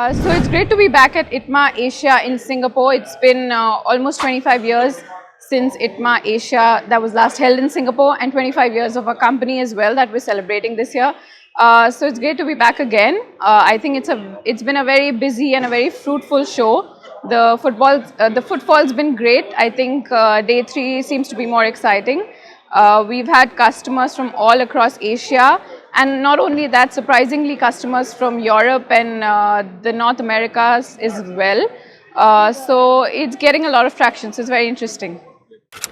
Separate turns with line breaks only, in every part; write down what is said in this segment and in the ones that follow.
So it's great to be back at ITMA Asia in Singapore. It's been almost 25 years since ITMA Asia that was last held in Singapore, and 25 years of our company as well that we're celebrating this year. So it's great to be back again. I think it's been a very busy and a very fruitful show. The footfall's been great. I think day 3 seems to be more exciting. We've had customers from all across Asia, and not only that, surprisingly customers from Europe and the North Americas as well. So it's getting a lot of traction, so it's very interesting.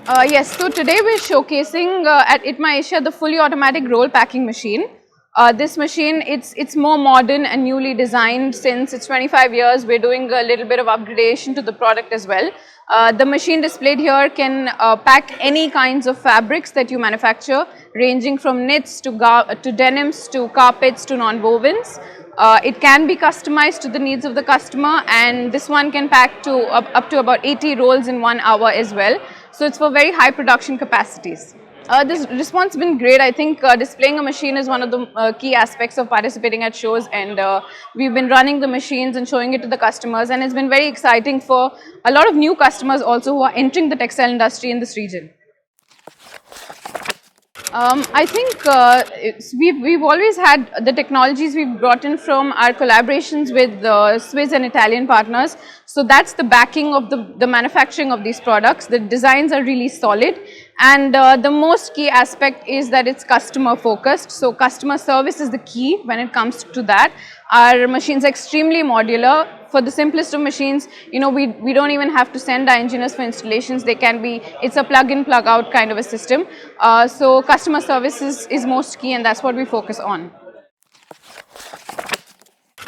Yes, so today we're showcasing at ITMA Asia the fully automatic roll packing machine. This machine, it's more modern and newly designed. Since it's 25 years, we're doing a little bit of upgradation to the product as well. The machine displayed here can pack any kinds of fabrics that you manufacture, ranging from knits to denims to carpets to non-wovens. It can be customized to the needs of the customer, and this one can pack to up to about 80 rolls in 1 hour as well. So it's for very high production capacities. This response has been great. I think displaying a machine is one of the key aspects of participating at shows, and we've been running the machines and showing it to the customers, and it's been very exciting for a lot of new customers also who are entering the textile industry in this region. I think we've always had the technologies we've brought in from our collaborations with Swiss and Italian partners. So that's the backing of the manufacturing of these products. The designs are really solid, and the most key aspect is that it's customer focused. So customer service is the key when it comes to that. Our machines are extremely modular. For the simplest of machines, you know, we don't even have to send our engineers for installations. It's a plug-in, plug-out kind of a system. So customer service is most key, and that's what we focus on.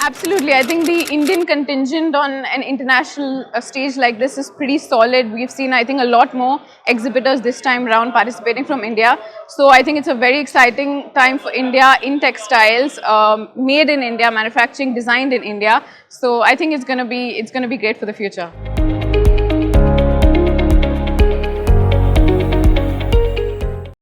Absolutely. I think the Indian contingent on an international stage like this is pretty solid. We've seen, I think, a lot more exhibitors this time around participating from India. So I think it's a very exciting time for India in textiles, made in India, manufacturing, designed in India. So I think it's going to be great for the future.